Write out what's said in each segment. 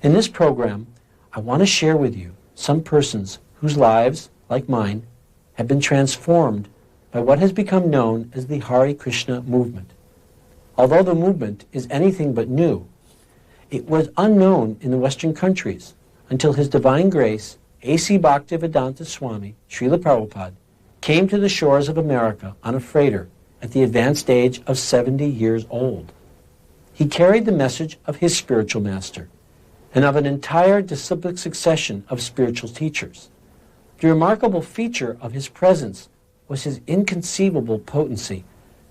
In this program, I want to share with you some persons whose lives, like mine, have been transformed by what has become known as the Hare Krishna Movement. Although the movement is anything but new, it was unknown in the Western countries until His Divine Grace, A.C. Bhaktivedanta Swami, Srila Prabhupada, came to the shores of America on a freighter at the advanced age of 70 years old. He carried the message of his spiritual master and of an entire disciplic succession of spiritual teachers. The remarkable feature of his presence was his inconceivable potency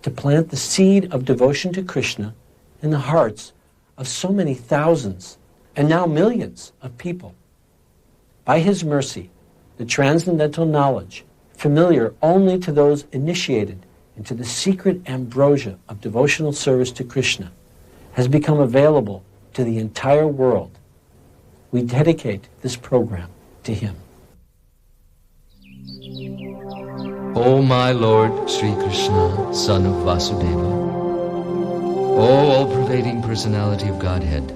to plant the seed of devotion to Krishna in the hearts of so many thousands and now millions of people. By his mercy, the transcendental knowledge, familiar only to those initiated into the secret ambrosia of devotional service to Krishna, has become available to the entire world. We dedicate this program to him. O my Lord Sri Krishna, Son of Vasudeva, O all-pervading personality of Godhead,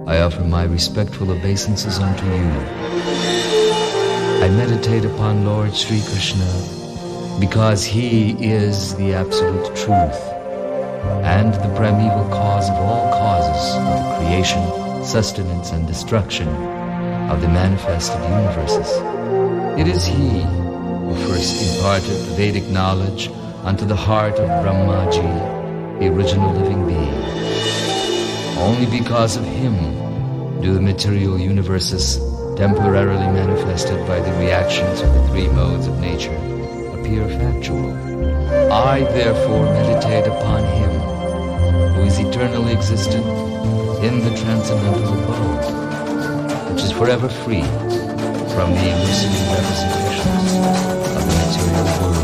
I offer my respectful obeisances unto you. I meditate upon Lord Sri Krishna because he is the absolute truth and the primeval cause of all causes of the creation, sustenance, and destruction of the manifested universes. It is he who first imparted the Vedic knowledge unto the heart of Brahmaji, the original living being. Only because of him do the material universes, temporarily manifested by the reactions of the three modes of nature, appear factual. I therefore meditate upon him who is eternally existent in the transcendental abode, which is forever free from the illusory representations of the material world.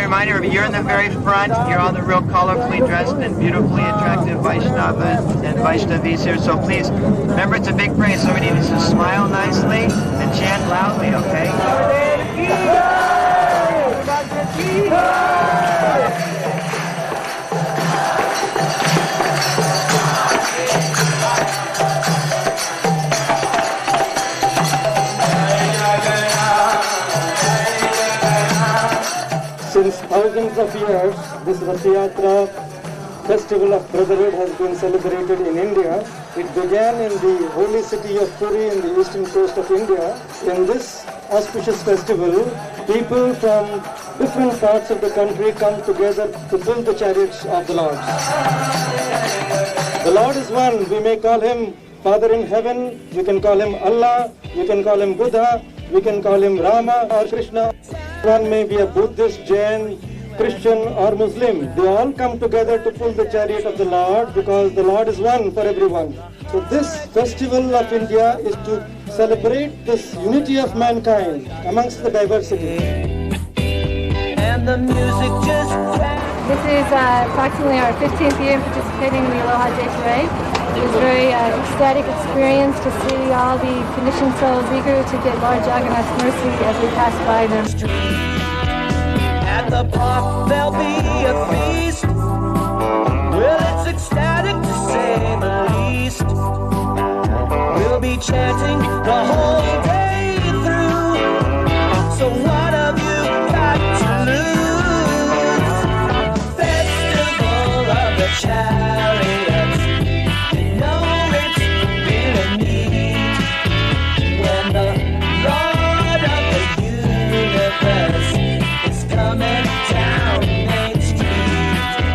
Reminder, if you're in the very front, you're all the real colorfully dressed and beautifully attractive Vaishnavas and Vaishnavis here, so please, remember it's a big parade, so we need to smile nicely and chant loudly, okay? Since thousands of years, this Rath Yatra festival of brotherhood has been celebrated in India. It began in the holy city of Puri in the eastern coast of India. In this auspicious festival, people from different parts of the country come together to pull the chariots of the Lord. The Lord is one. We may call him Father in heaven, you can call him Allah, you can call him Buddha, we can call him Rama or Krishna. One may be a Buddhist, Jain, Christian or Muslim. They all come together to pull the chariot of the Lord because the Lord is one for everyone. So this festival of India is to celebrate this unity of mankind amongst the diversity. And the music just This is approximately our 15th year participating in the Aloha Day Parade. It was a very ecstatic experience to see all the conditioned souls eager to get Lord Jagannath's mercy as we pass by them. At the park there'll be a feast. Well, it's ecstatic to say the least. We'll be chanting the whole day through. So what have you got to lose? Festival of the Chariots. You know it's really neat when the Lord of the universe is coming down Main Street.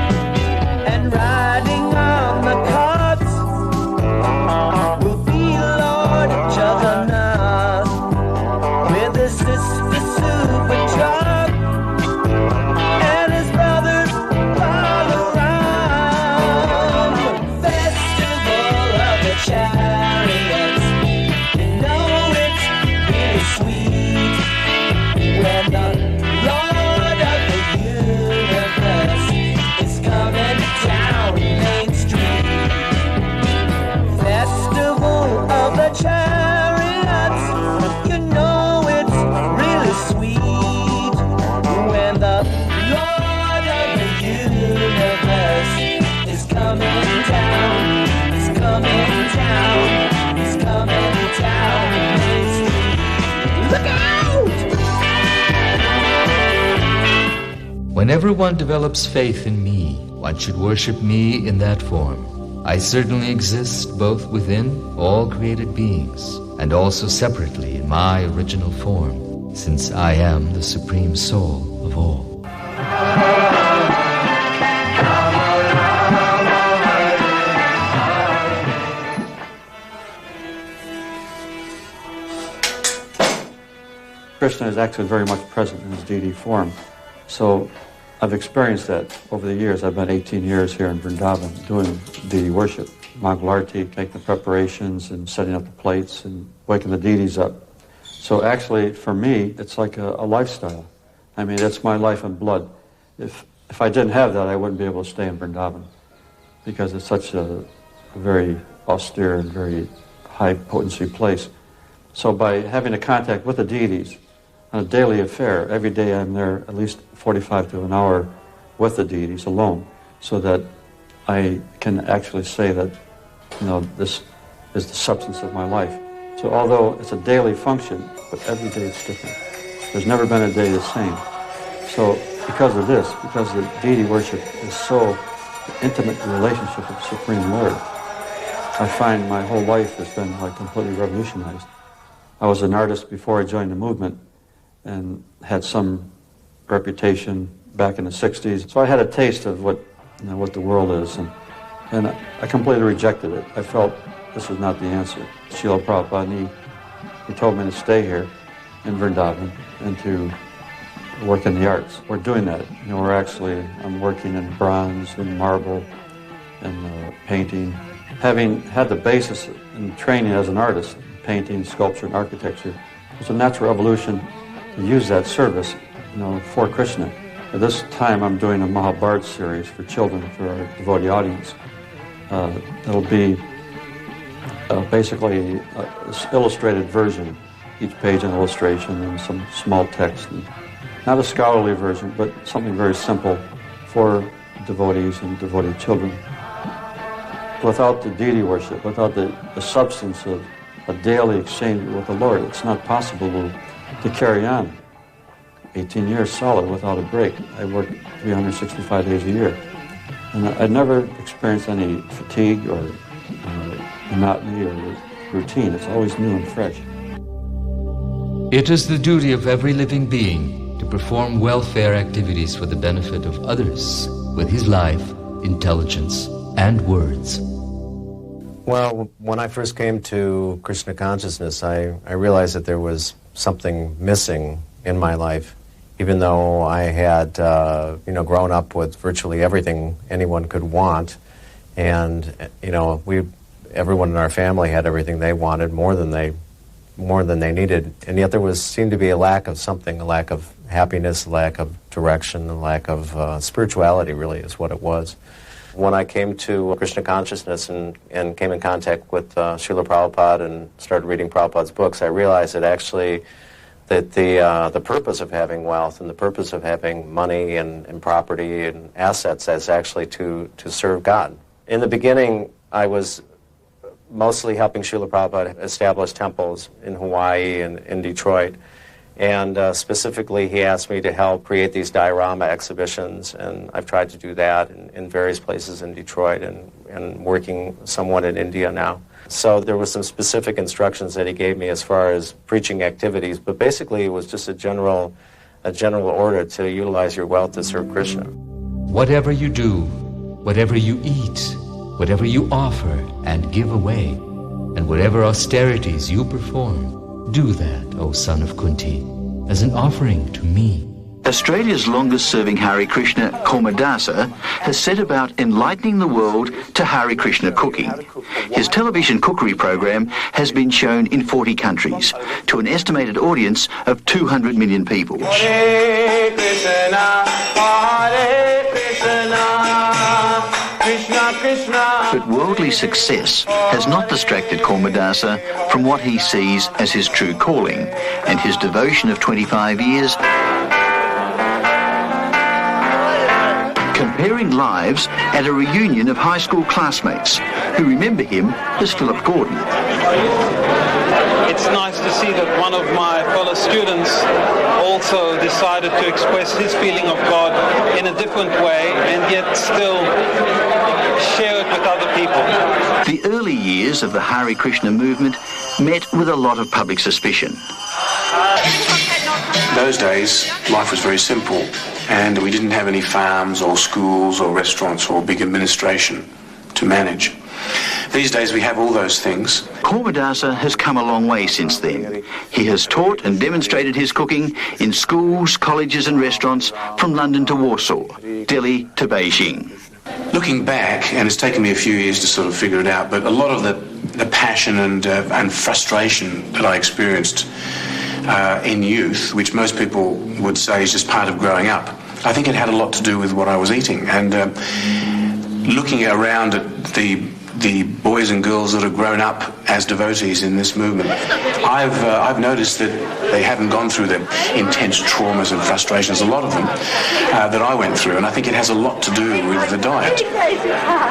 whenever one develops faith in me, one should worship me in that form. I certainly exist both within all created beings and also separately in my original form, since I am the Supreme Soul of all. Krishna is actually very much present in his deity form. So I've experienced that over the years. I've been 18 years here in Vrindavan doing deity worship. Mangalarti, making the preparations and setting up the plates and waking the deities up. So actually, for me, it's like a lifestyle. I mean, it's my life and blood. If I didn't have that, I wouldn't be able to stay in Vrindavan, because it's such a very austere and very high potency place. So by having a contact with the deities on a daily affair, every day I'm there at least 45 to an hour with the deities alone, so that I can actually say that, this is the substance of my life. So although it's a daily function, but every day it's different. There's never been a day the same. So because of this, because the deity worship is so intimate relationship with the Supreme Lord, I find my whole life has been like completely revolutionized. I was an artist before I joined the movement and had some reputation back in the 60s. So I had a taste of what the world is, and I completely rejected it. I felt this was not the answer. Srila Prabhupada, he told me to stay here in Vrindavan and to work in the arts. We're doing that. I'm working in bronze and marble and painting. Having had the basis in training as an artist, painting, sculpture, and architecture, it's a natural evolution to use that service, for Krishna. At this time, I'm doing a Mahabharata series for children, for our devotee audience. It'll be basically an illustrated version, each page an illustration and some small text. And not a scholarly version, but something very simple for devotees and devotee children. Without the deity worship, without the substance of a daily exchange with the Lord, it's not possible to carry on 18 years solid without a break. I work 365 days a year. And I'd never experienced any fatigue or monotony or routine. It's always new and fresh. It is the duty of every living being to perform welfare activities for the benefit of others with his life, intelligence, and words. Well, when I first came to Krishna Consciousness, I realized that there was something missing in my life, even though I had, grown up with virtually everything anyone could want, and everyone in our family had everything they wanted, more than they needed, and yet there seemed to be a lack of something, a lack of happiness, a lack of direction, a lack of spirituality. Really, is what it was. When I came to Krishna Consciousness and came in contact with Srila Prabhupada and started reading Prabhupada's books, I realized that actually that the purpose of having wealth and the purpose of having money and property and assets is actually to serve God. In the beginning, I was mostly helping Srila Prabhupada establish temples in Hawaii and in Detroit. And specifically, he asked me to help create these diorama exhibitions, and I've tried to do that in various places in Detroit and working somewhat in India now. So there were some specific instructions that he gave me as far as preaching activities, but basically it was just a general order to utilize your wealth to serve Krishna. Whatever you do, whatever you eat, whatever you offer and give away, and whatever austerities you perform, do that, O son of Kunti, as an offering to me. Australia's longest-serving Hare Krishna, Kormadasa, has set about enlightening the world to Hare Krishna cooking. His television cookery program has been shown in 40 countries to an estimated audience of 200 million people. Hare Krishna, Hare Krishna, Krishna Krishna. But worldly success has not distracted Kormadasa from what he sees as his true calling and his devotion of 25 years comparing lives at a reunion of high school classmates who remember him as Philip Gordon. it's nice to see that one of my fellow students also decided to express his feeling of God in a different way and yet still share it with other people. The early years of the Hare Krishna movement met with a lot of public suspicion. Those days, life was very simple, and we didn't have any farms or schools or restaurants or big administration to manage. These days we have all those things. Kormadasa has come a long way since then. He has taught and demonstrated his cooking in schools, colleges and restaurants from London to Warsaw, Delhi to Beijing. Looking back, and it's taken me a few years to sort of figure it out, but a lot of the passion and frustration that I experienced in youth, which most people would say is just part of growing up, I think it had a lot to do with what I was eating. And looking around at the boys and girls that have grown up as devotees in this movement, I've noticed that they haven't gone through the intense traumas and frustrations, a lot of them, that I went through, and I think it has a lot to do with the diet.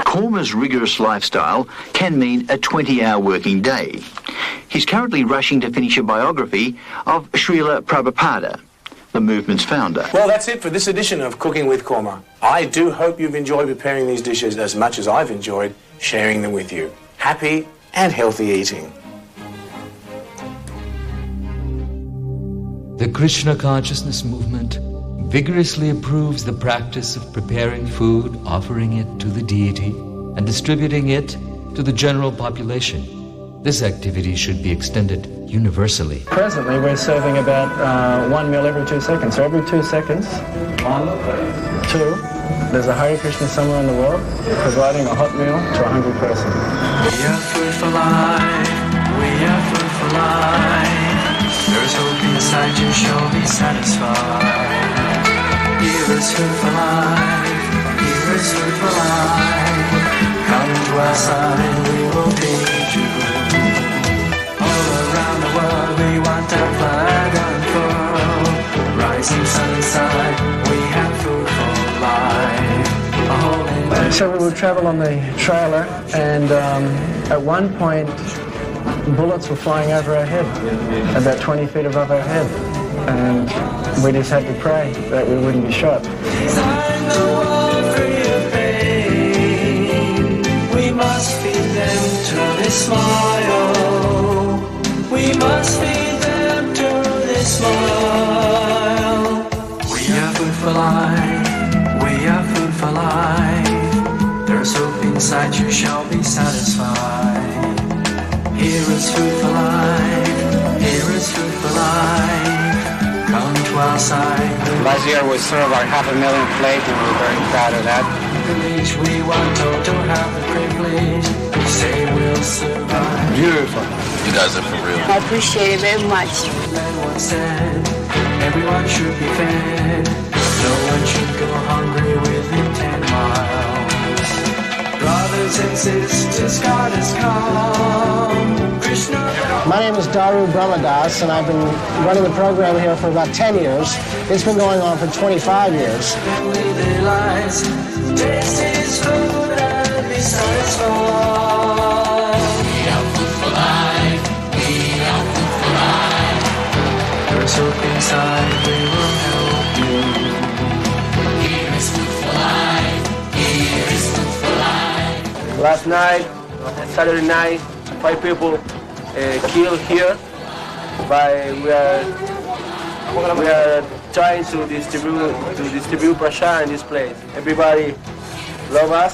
Korma's rigorous lifestyle can mean a 20-hour working day. He's currently rushing to finish a biography of Srila Prabhupada, the movement's founder. Well, that's it for this edition of Cooking with Korma. I do hope you've enjoyed preparing these dishes as much as I've enjoyed sharing them with you. Happy and healthy eating. The Krishna Consciousness Movement vigorously approves the practice of preparing food, offering it to the deity, and distributing it to the general population. This activity should be extended universally. Presently, we're serving about 1 meal every 2 seconds. So every 2 seconds, 1, 2, there's a Hare Krishna somewhere in the world providing a hot meal to a hungry person. We are food for life. We are food for life. There's hope inside you, shall be satisfied. Here is food for life. Here is food for life. Come to our side, we will feed you. All around the world, we want our flag unfurled. Rising sunshine, we have food for life. So we would travel on the trailer, and at one point, bullets were flying over our head, about 20 feet above our head, and we just had to pray that we wouldn't be shot. We must feed them till they smile. We must feed them till they smile. We are food for life. We are food for life. There's hope inside you, shall be satisfied. Here is food for life. Here is food for life. Come to our side. Last year we served our 500,000 plates, and we're very proud of that. We want to have the privilege. We say we'll survive. Beautiful. You guys are for real. I appreciate it very much. Everyone said everyone should be fed. No one should go hungry within 10 miles. Brothers and sisters, God has come. Krishna. My name is Daru Brahmadas, and I've been running the program here for about 10 years. It's been going on for 25 years. Taste his food and be satisfied. We are food for life. We are food for life. There's hope inside, we will help you. Here is food for life. Here is food for life. Last night, Saturday night, 5 people killed here. But we are trying to distribute prasad in this place. Everybody love us.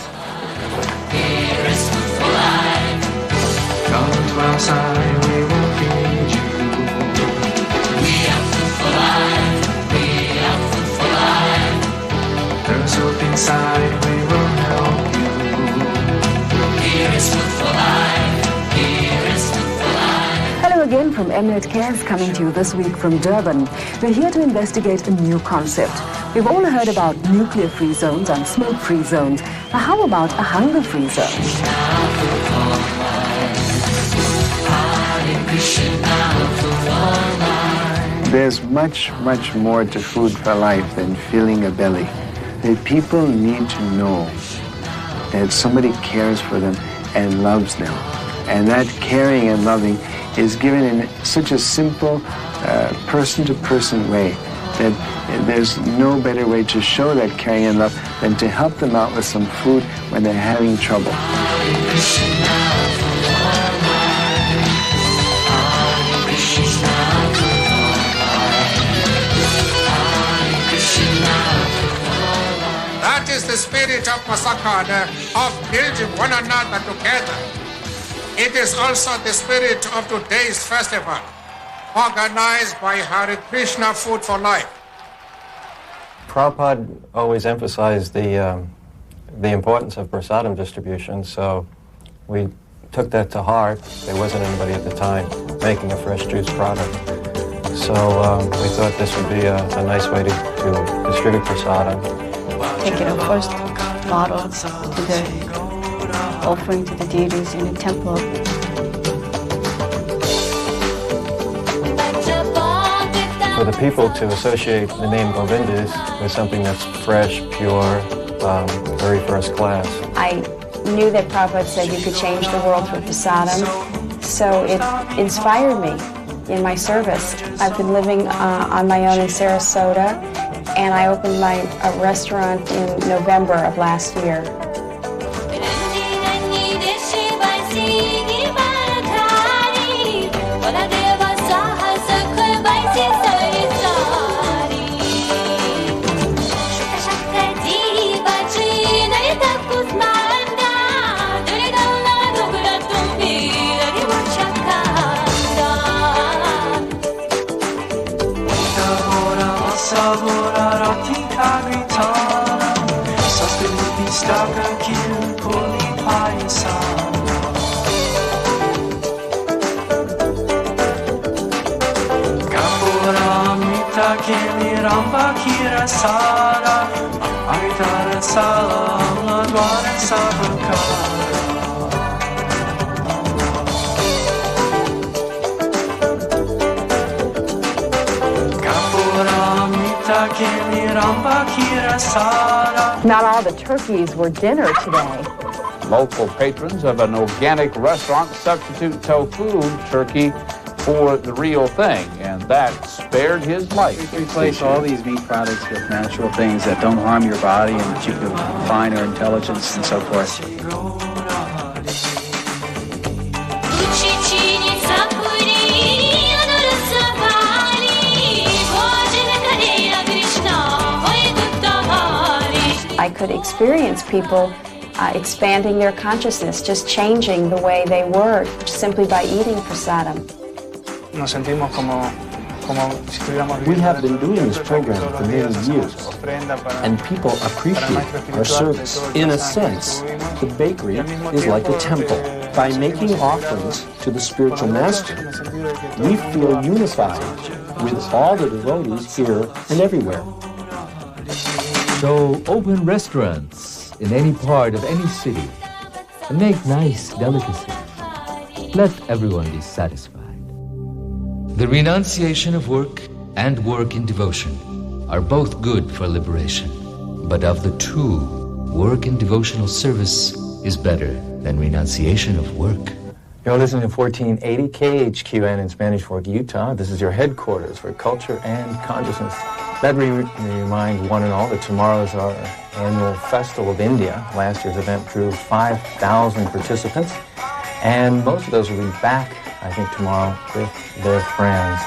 Here is food for life. Come to our side, we will feed you. We are food for life. We are food for life. There's hope inside, we will help you. Here is food for life. Here is food for life. Hello again from Mnet Cares, coming to you this week from Durban. We're here to investigate a new concept. We've all heard about nuclear-free zones and smoke-free zones. But how about a hunger-free zone? There's much, much more to food for life than filling a belly. The people need to know that somebody cares for them and loves them. And that caring and loving is given in such a simple, person-to-person way that there's no better way to show that caring and love than to help them out with some food when they're having trouble. That is the spirit of Masakana, of building one another together. It is also the spirit of today's festival, organized by Hare Krishna Food for Life. Prabhupada always emphasized the importance of prasadam distribution, so we took that to heart. There wasn't anybody at the time making a fresh juice product. So we thought this would be a nice way to distribute prasadam. Taking a first bottle to the offering to the deities in the temple. For the people to associate the name Govindus with something that's fresh, pure, very first class. I knew that Prabhupada said you could change the world through prasadam, so it inspired me in my service. I've been living on my own in Sarasota, and I opened a restaurant in November of last year. Not all the turkeys were dinner today. Local patrons of an organic restaurant substitute tofu turkey for the real thing, and that spared his life. Replace all these meat products with natural things that don't harm your body and that you can refine our intelligence and so forth. I could experience people expanding their consciousness, just changing the way they were simply by eating prasadam. We have been doing this program for many years, and people appreciate our service. In a sense, the bakery is like a temple. By making offerings to the spiritual master, we feel unified with all the devotees here and everywhere. So open restaurants in any part of any city and make nice delicacies. Let everyone be satisfied. The renunciation of work and work in devotion are both good for liberation. But of the two, work in devotional service is better than renunciation of work. You're listening to 1480 KHQN in Spanish Fork, Utah. This is your headquarters for culture and consciousness. Let me remind one and all that tomorrow is our annual Festival of India. Last year's event drew 5,000 participants, and most of those will be back, I think, tomorrow with their friends.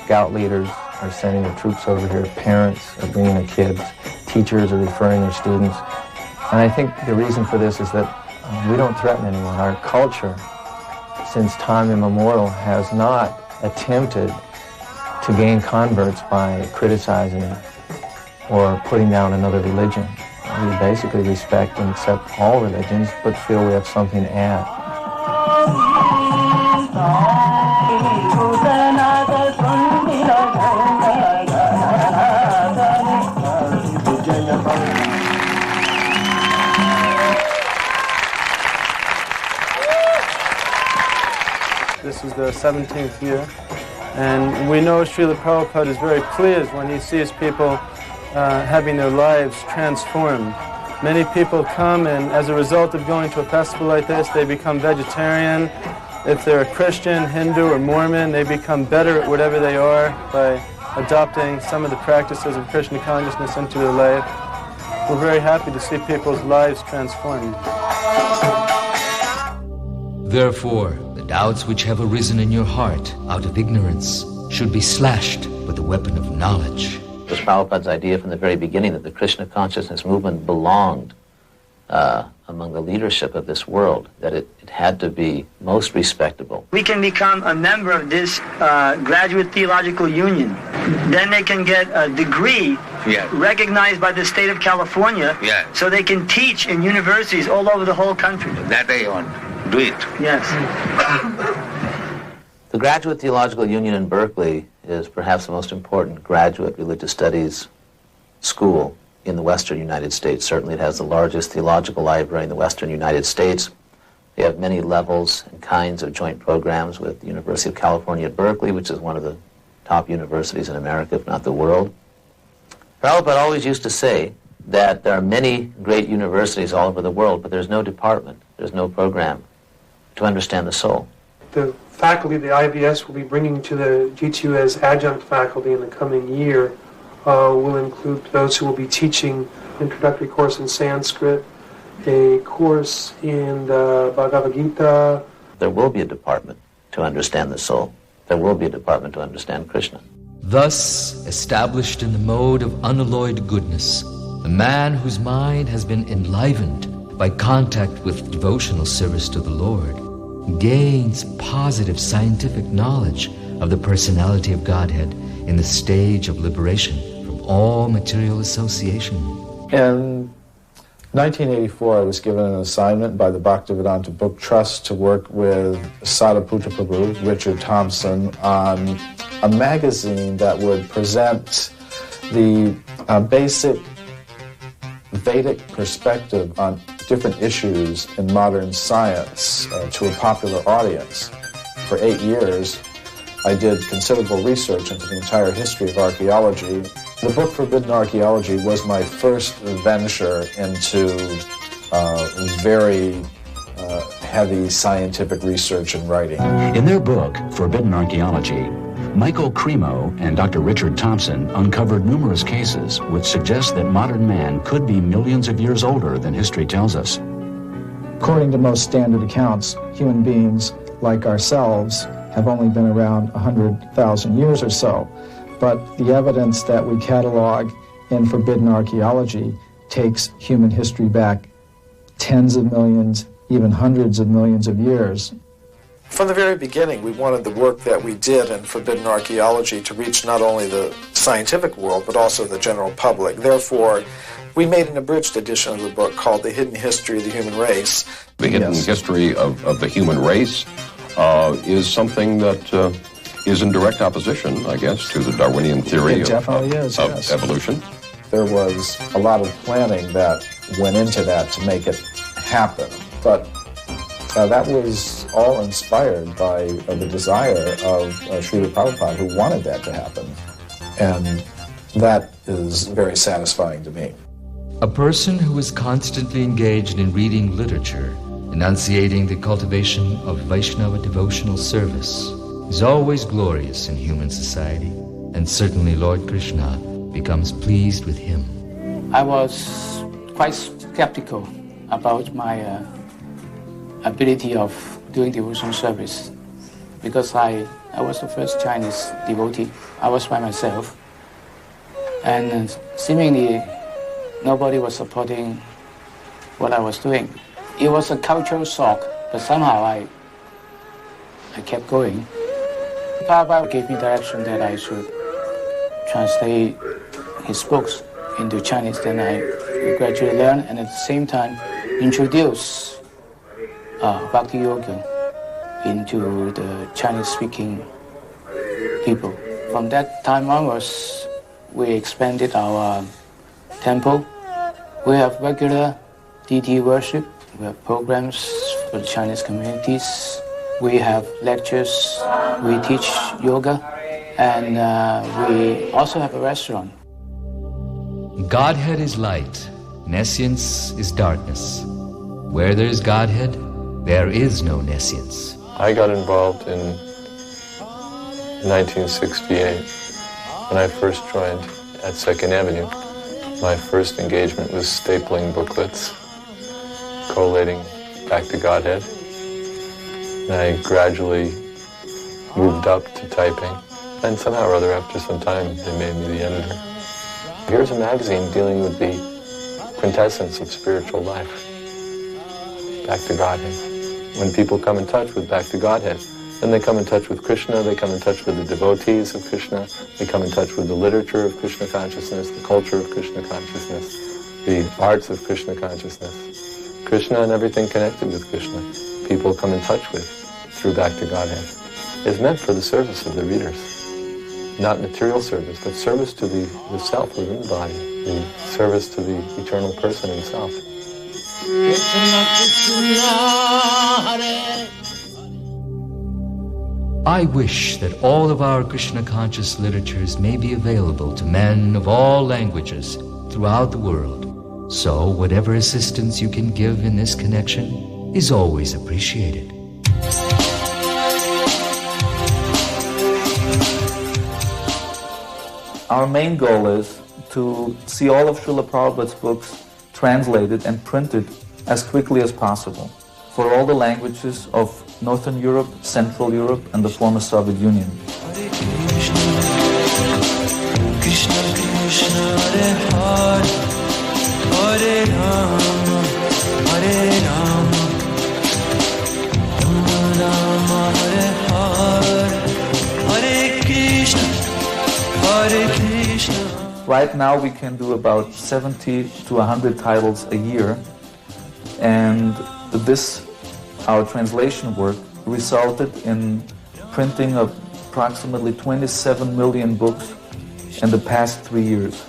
Scout leaders are sending their troops over here, parents are bringing their kids, teachers are referring their students. And I think the reason for this is that we don't threaten anyone. Our culture, since time immemorial, has not attempted to gain converts by criticizing or putting down another religion. We basically respect and accept all religions, but feel we have something to add. the 17th year. And we know Srila Prabhupada is very pleased when he sees people having their lives transformed. Many people come, and as a result of going to a festival like this, they become vegetarian. If they're a Christian, Hindu, or Mormon, they become better at whatever they are by adopting some of the practices of Krishna consciousness into their life. We're very happy to see people's lives transformed. Therefore, the doubts which have arisen in your heart out of ignorance should be slashed with the weapon of knowledge. It was Prabhupada's idea from the very beginning that the Krishna Consciousness Movement belonged among the leadership of this world, that it had to be most respectable. We can become a member of this graduate theological union. Then they can get a degree recognized by the state of California, so they can teach in universities all over the whole country. That I want. Do it. Yes. The Graduate Theological Union in Berkeley is perhaps the most important graduate religious studies school in the Western United States. Certainly it has the largest theological library in the Western United States. They have many levels and kinds of joint programs with the University of California at Berkeley, which is one of the top universities in America, if not the world. Prabhupada always used to say that there are many great universities all over the world, but there's no department, there's no program to understand the soul. The faculty the IVS will be bringing to the GTU as adjunct faculty in the coming year will include those who will be teaching introductory course in Sanskrit, a course in the Bhagavad Gita. There will be a department to understand the soul. There will be a department to understand Krishna. Thus, established in the mode of unalloyed goodness, a man whose mind has been enlivened by contact with devotional service to the Lord gains positive scientific knowledge of the personality of Godhead in the stage of liberation from all material association. In 1984, I was given an assignment by the Bhaktivedanta Book Trust to work with Sadhaputta Prabhu, Richard Thompson, on a magazine that would present the basic Vedic perspective on different issues in modern science to a popular audience. For 8 years, I did considerable research into the entire history of archaeology. The book Forbidden Archaeology was my first venture into very heavy scientific research and writing. In their book, Forbidden Archaeology, Michael Cremo and Dr. Richard Thompson uncovered numerous cases which suggest that modern man could be millions of years older than history tells us. According to most standard accounts, human beings, like ourselves, have only been around 100,000 years or so. But the evidence that we catalog in Forbidden Archaeology takes human history back tens of millions, even hundreds of millions of years. From the very beginning, we wanted the work that we did in Forbidden Archaeology to reach not only the scientific world, but also the general public. Therefore, we made an abridged edition of the book called The Hidden History of the Human Race. The hidden history of the human race is something that is in direct opposition, I guess, to the Darwinian theory of evolution. There was a lot of planning that went into that to make it happen, but that was all inspired by the desire of Srila Prabhupada, who wanted that to happen. And that is very satisfying to me. A person who is constantly engaged in reading literature, enunciating the cultivation of Vaishnava devotional service, is always glorious in human society, and certainly Lord Krishna becomes pleased with him. I was quite skeptical about my ability of doing devotional service because I was the first Chinese devotee. I was by myself, and seemingly nobody was supporting what I was doing. It was a cultural shock, but somehow I kept going. Prabhupada gave me direction that I should translate his books into Chinese. Then I gradually learned, and at the same time introduce Bhakti Yoga into the Chinese-speaking people. From that time onwards, we expanded our temple. We have regular deity worship. We have programs for the Chinese communities. We have lectures, we teach yoga, and we also have a restaurant. Godhead is light, nescience is darkness. Where there is Godhead, there is no nescience. I got involved in 1968 when I first joined at 2nd Avenue. My first engagement was stapling booklets, collating Back to Godhead. And I gradually moved up to typing. And somehow or other, after some time, they made me the editor. Here's a magazine dealing with the quintessence of spiritual life. Back to Godhead. When people come in touch with Back to Godhead, then they come in touch with Krishna, they come in touch with the devotees of Krishna, they come in touch with the literature of Krishna consciousness, the culture of Krishna consciousness, the arts of Krishna consciousness. Krishna and everything connected with Krishna, people come in touch with through Back to Godhead. It's meant for the service of the readers. Not material service, but service to the self within the body, the service to the eternal person himself. I wish that all of our Krishna conscious literatures may be available to men of all languages throughout the world. So whatever assistance you can give in this connection is always appreciated. Our main goal is to see all of Srila Prabhupada's books translated and printed as quickly as possible for all the languages of Northern Europe, Central Europe, and the former Soviet Union. Krishna Krishna Hare Hare Hare Rama Hare Rama Rama Rama Hare Hare Hare Krishna Hare Krishna. Right now we can do about 70 to 100 titles a year, and this, our translation work, resulted in printing of approximately 27 million books in the past 3 years.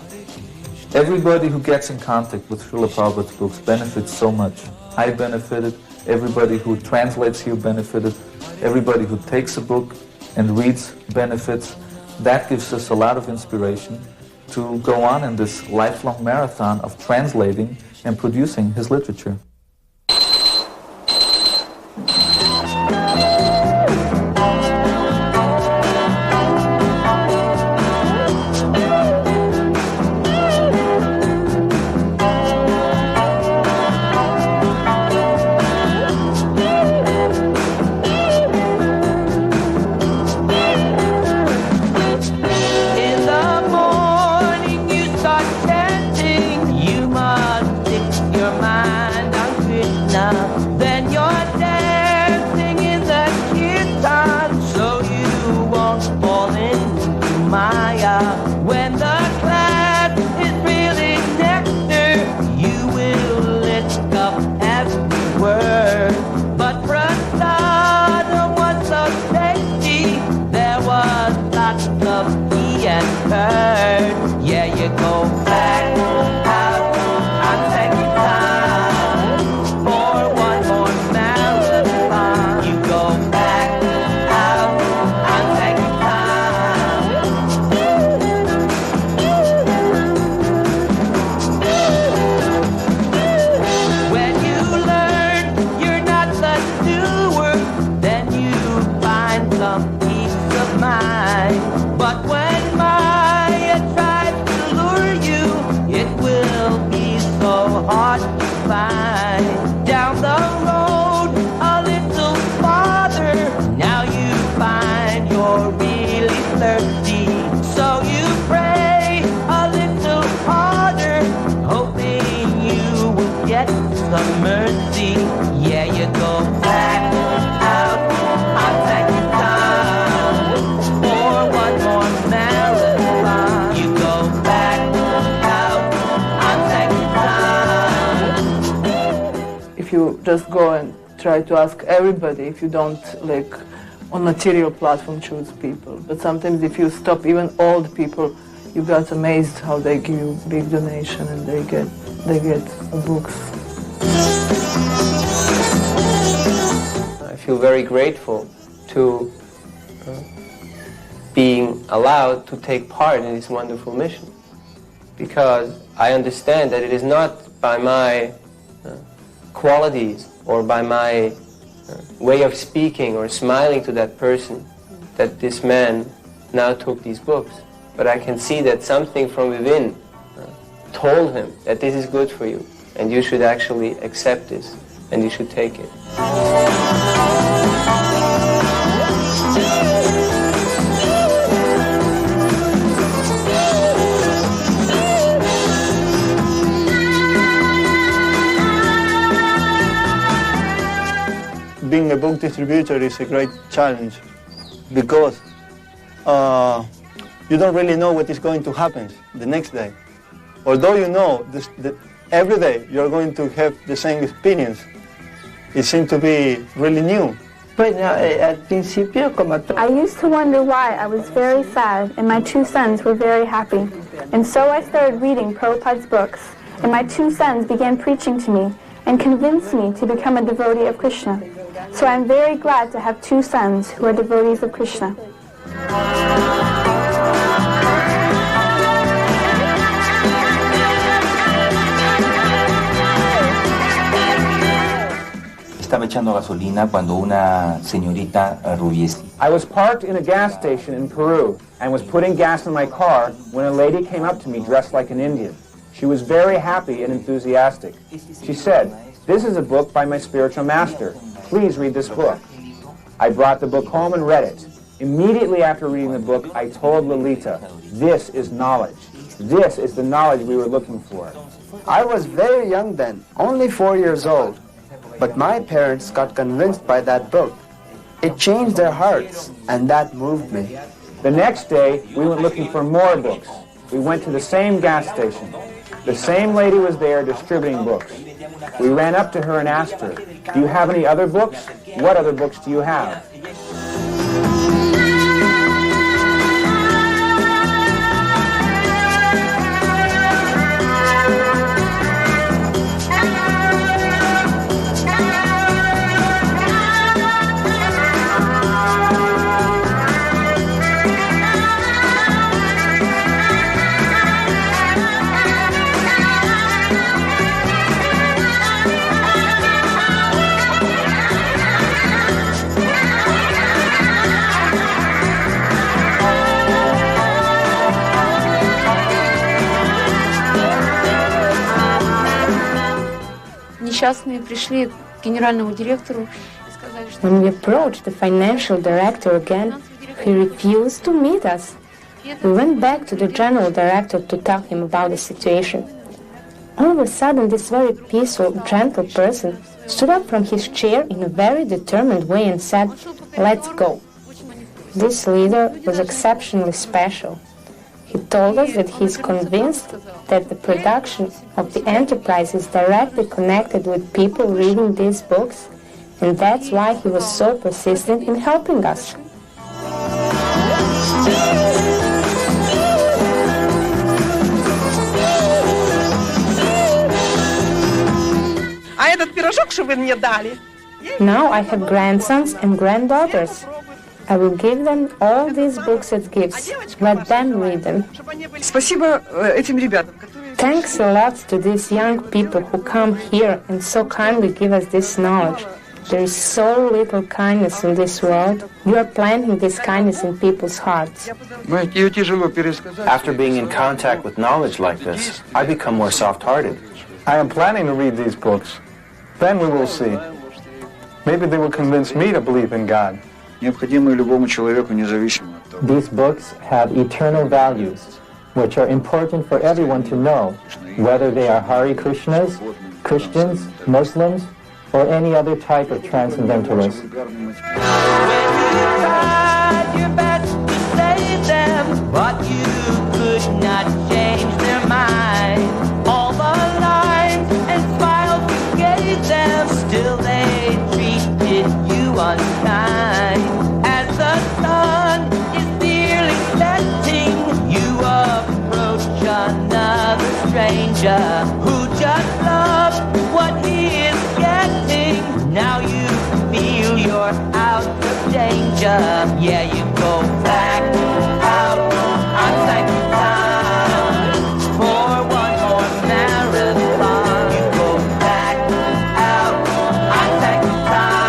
Everybody who gets in contact with Srila Prabhupada's books benefits so much. I benefited, everybody who translates here benefited, everybody who takes a book and reads benefits. That gives us a lot of inspiration to go on in this lifelong marathon of translating and producing his literature. Just go and try to ask everybody if you don't, like, on material platform choose people. But sometimes if you stop even old people, you got amazed how they give you big donation and they get books. I feel very grateful to being allowed to take part in this wonderful mission, because I understand that it is not by my qualities or by my way of speaking or smiling to that person that this man now took these books, but I can see that something from within told him that this is good for you and you should actually accept this and you should take it. Being a book distributor is a great challenge because you don't really know what is going to happen the next day. Although you know that every day you're going to have the same experience, it seems to be really new. I used to wonder why I was very sad and my two sons were very happy. And so I started reading Prabhupada's books, and my two sons began preaching to me and convinced me to become a devotee of Krishna. So I'm very glad to have two sons who are devotees of Krishna. Estaba echando gasolina cuando una señorita rubiecita. I was parked in a gas station in Peru and was putting gas in my car when a lady came up to me dressed like an Indian. She was very happy and enthusiastic. She said, "This is a book by my spiritual master. Please read this book." I brought the book home and read it. Immediately after reading the book, I told Lolita, "This is knowledge. This is the knowledge we were looking for." I was very young then, only 4 years old. But my parents got convinced by that book. It changed their hearts, and that moved me. The next day, we went looking for more books. We went to the same gas station. The same lady was there distributing books. We ran up to her and asked her, "Do you have any other books? What other books do you have?" When we approached the financial director again, he refused to meet us. We went back to the general director to tell him about the situation. All of a sudden, this very peaceful, gentle person stood up from his chair in a very determined way and said, "Let's go." This leader was exceptionally special. He told us that he is convinced that the production of the enterprise is directly connected with people reading these books, and that's why he was so persistent in helping us. Now I have grandsons and granddaughters. I will give them all these books as gifts. Let them read them. Thanks a lot to these young people who come here and so kindly give us this knowledge. There is so little kindness in this world. You are planting this kindness in people's hearts. After being in contact with knowledge like this, I become more soft-hearted. I am planning to read these books. Then we will see. Maybe they will convince me to believe in God. These books have eternal values, which are important for everyone to know, whether they are Hare Krishnas, Christians, Muslims, or any other type of transcendentalist. But you could not change their mind. All the lines and smiles you gave them, still they treated you unkind. As the sun is nearly setting, you approach another stranger who just loves what he is getting. Now you feel you're out of danger. Yeah, you go back out on second time for one more marathon. You go back out on second time.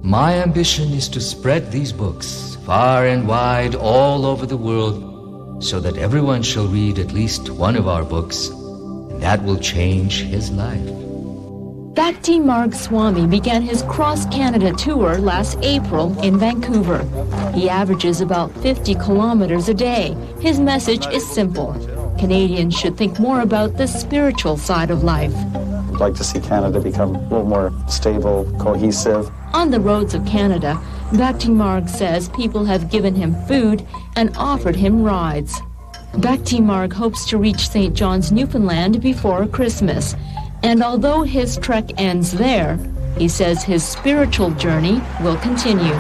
My ambition is to spread these books far and wide all over the world, so that everyone shall read at least one of our books, and that will change his life. Bhakti Marg Swami began his cross-Canada tour last April in Vancouver. He averages about 50 kilometers a day. His message is simple. Canadians should think more about the spiritual side of life. I'd like to see Canada become a little more stable, cohesive. On the roads of Canada, Bhakti Marg says people have given him food and offered him rides. Bhakti Marg hopes to reach St. John's, Newfoundland before Christmas. And although his trek ends there, he says his spiritual journey will continue.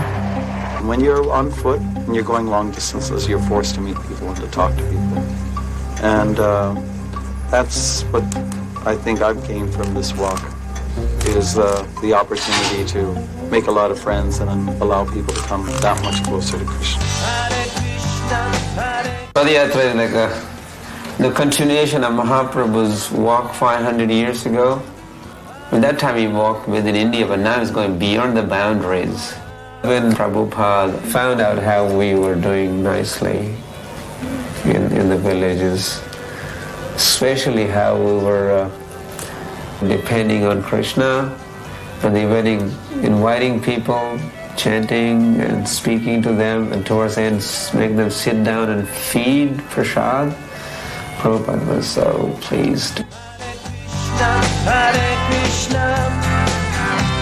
When you're on foot and you're going long distances, you're forced to meet people and to talk to people. And that's what I think I've gained from this walk, is the opportunity to make a lot of friends and allow people to come that much closer to Krishna. Padayatra is like the continuation of Mahaprabhu's walk 500 years ago. At that time he walked within India, but now he's going beyond the boundaries. When Prabhupada found out how we were doing nicely in the villages, especially how we were depending on Krishna, and inviting people, chanting and speaking to them, and towards the end make them sit down and feed prasad. Prabhupada was so pleased. Hare Krishna,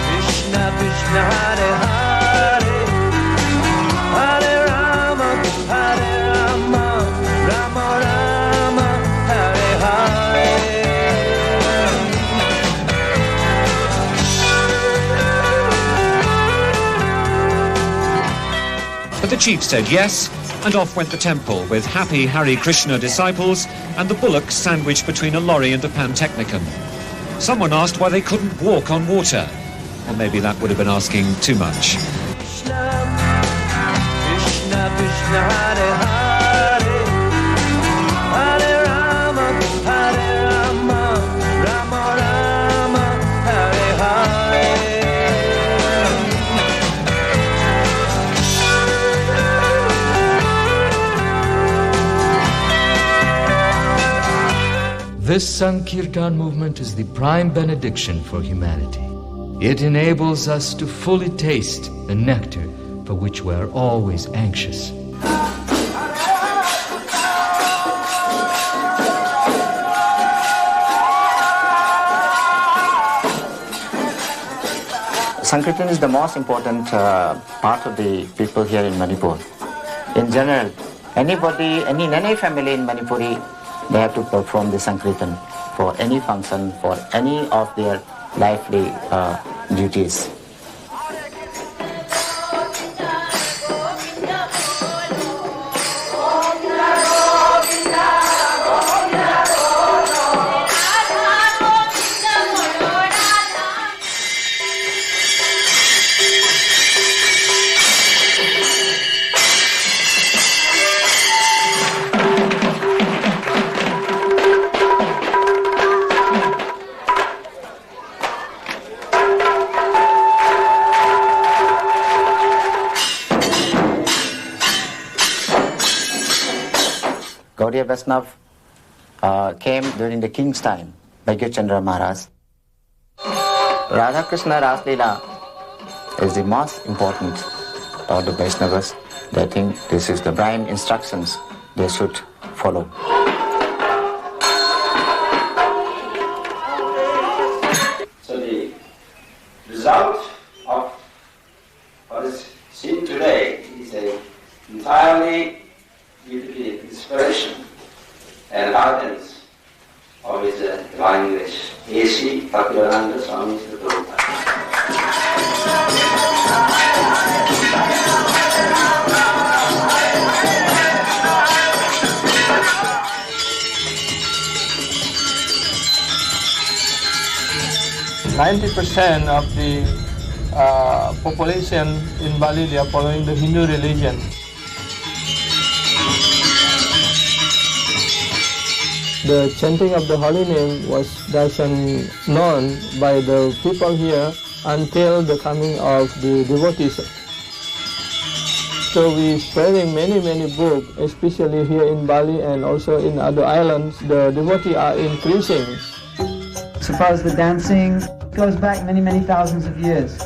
Krishna Krishna Hare Hare, Hare Rama, Hare Rama, Rama Rama, Hare Hare. But the chief said yes, and off went the temple with happy Hare Krishna disciples and the bullocks sandwiched between a lorry and a pantechnicon. Someone asked why they couldn't walk on water. Well, maybe that would have been asking too much. Krishna, Krishna Krishna Hare Hare, Hare Rama, Hare Rama, Rama Rama, Hare Hare. This Sankirtan movement is the prime benediction for humanity. It enables us to fully taste the nectar for which we are always anxious. Sankirtan is the most important part of the people here in Manipur. In general, any family in Manipuri, they have to perform the Sankirtan for any function, for any of their lively duties. Gaudiya Vaishnava came during the king's time, Bhaigya Chandra Maharaj. Radha Krishna Ras Leela is the most important of the Vaishnavas. They think this is the prime instructions they should follow. So the result of what is seen today is an entirely due to the inspiration and guidance of his divine grace, A.C. Bhaktivedanta Swami Prabhupada. 90% of the population in Bali, they are following the Hindu religion. The chanting of the holy name was thus known by the people here until the coming of the devotees. So we spreading many books, especially here in Bali and also in other islands. The devotees are increasing. So far as the dancing goes back many thousands of years.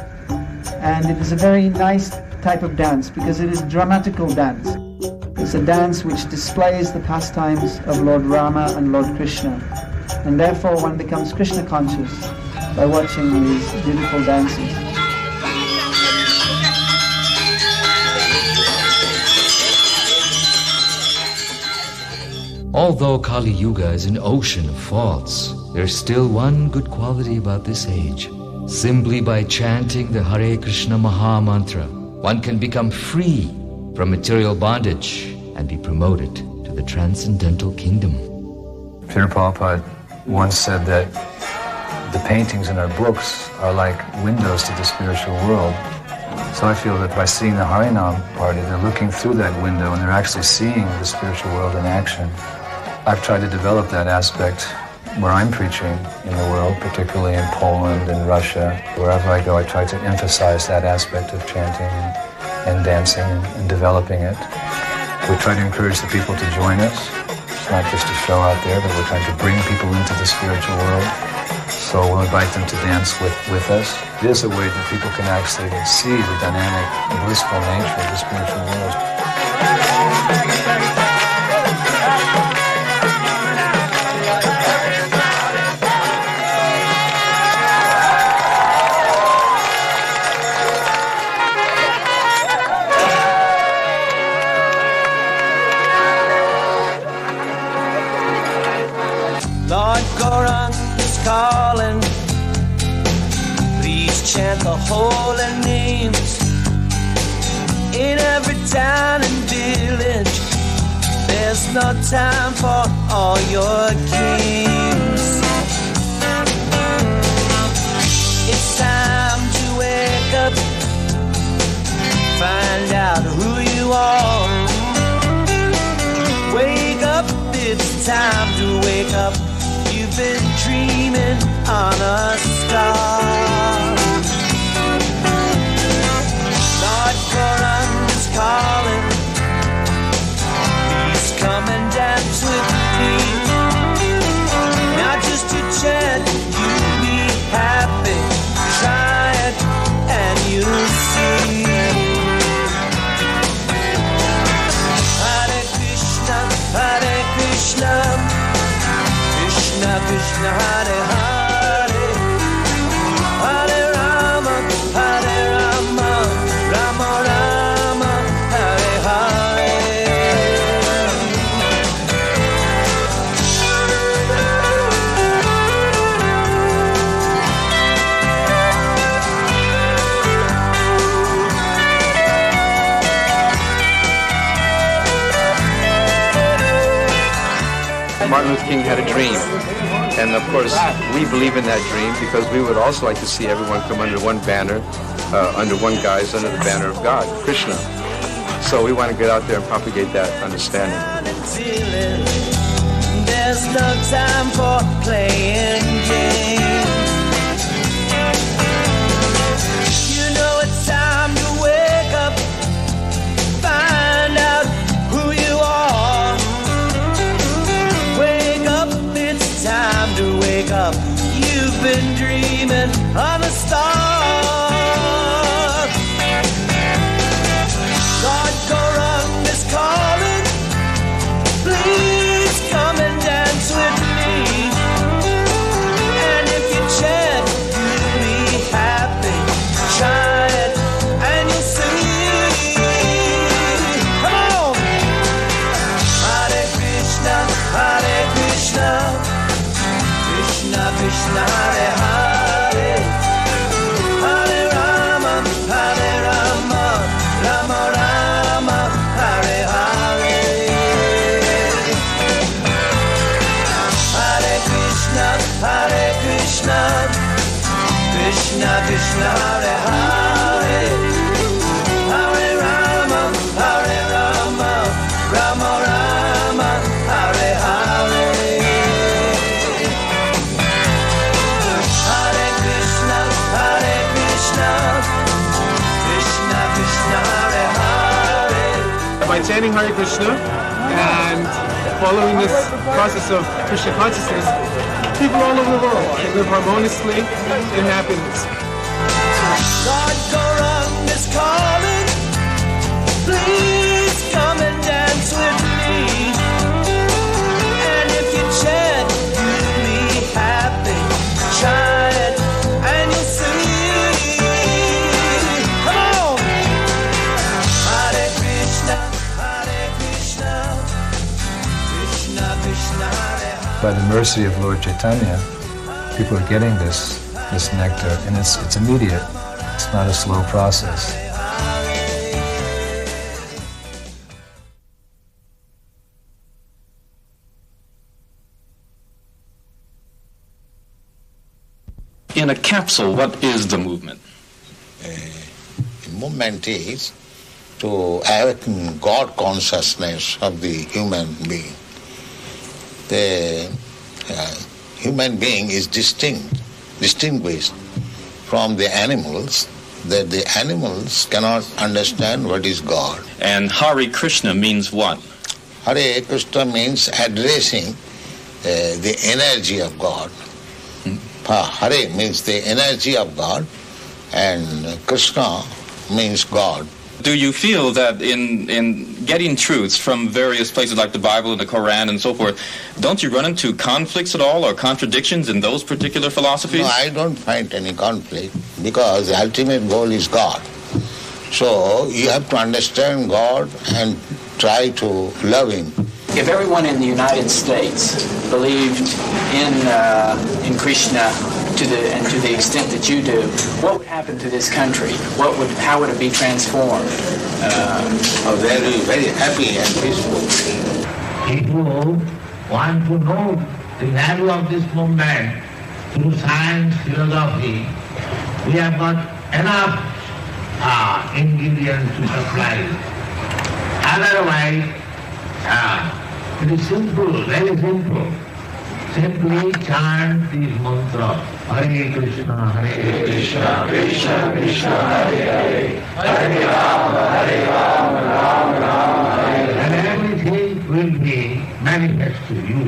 And it is a very nice type of dance because it is dramatical dance. It's a dance which displays the pastimes of Lord Rama and Lord Krishna. And therefore one becomes Krishna conscious by watching these beautiful dances. Although Kali Yuga is an ocean of faults, there's still one good quality about this age. Simply by chanting the Hare Krishna Maha Mantra, one can become free from material bondage and be promoted to the transcendental kingdom. Srila Prabhupada once said that the paintings in our books are like windows to the spiritual world. So I feel that by seeing the Harinam party, they're looking through that window and they're actually seeing the spiritual world in action. I've tried to develop that aspect where I'm preaching in the world, particularly in Poland and Russia. Wherever I go, I try to emphasize that aspect of chanting and dancing and developing it. We try to encourage the people to join us. It's not just a show out there, but we're trying to bring people into the spiritual world. So we'll invite them to dance with us. It is a way that people can actually see the dynamic and blissful nature of the spiritual world. Lord Gaurang is calling. Please chant the holy names. In every town and village, there's no time for all your games. It's time to wake up, find out who you are. Wake up, it's time to wake up. You've been dreaming on a star. Lord Gaurang is calling. Please come and dance with me. Not just to chant, you'll be happy. Try it and you'll see. Hare Krishna, Hare Krishna. Krishna Krishna Hare Hare, Hare Rama, Hare Rama, Rama Rama, Hare Hare. Martin Luther King had a dream. And of course, we believe in that dream because we would also like to see everyone come under one banner, under one guise, under the banner of God, Krishna. So we want to get out there and propagate that understanding. There's no time for playing games. You know it's time to wake up, find out who you are. Wake up, it's time to wake up. You've been dreaming of a star. Lord Gaurang is calling. Please come and dance with me. And if you chant, you'll be happy. Try it and you'll see. Come on! Hare Krishna, Hare Krishna. Krishna Krishna Hare Hare, Krishna Krishna Hare Hare, Hare Rama Hare Rama, Rama Rama Hare Hare. Hare Krishna Krishna Krishna Hare Hare. By chanting Hare Krishna and following this process of Krishna consciousness, people all over the world can live harmoniously in happiness. Lord Gauranga is calling, please come and dance with me. And if you chant, you'll be happy. Try it and you'll see. Come on! Hare Krishna, Krishna Krishna Hare Hare. By the mercy of Lord Chaitanya, people are getting this nectar, and it's immediate. It's not a slow process. In a capsule, what is the movement? The movement is to awaken God consciousness of the human being. The human being is distinguished from the animals, that the animals cannot understand what is God. And Hare Krishna means what? Hare Krishna means addressing the energy of God. Hare means the energy of God, and Krishna means God. Do you feel that in getting truths from various places like the Bible and the Quran and so forth, don't you run into conflicts at all or contradictions in those particular philosophies? No, I don't find any conflict because the ultimate goal is God. So you have to understand God and try to love Him. If everyone in the United States believed in Krishna to the extent that you do, what would happen to this country? How would it be transformed? Very, very happy and peaceful. If you want to know the value of this movement through science, philosophy, we have got enough ingredients to supply. Otherwise, it is simple, very simple. Simply chant these mantras. Hare Krishna, Krishna Krishna, Hare Hare, Hare Rama, Rama Rama, Hare Hare. And everything will be manifest to you.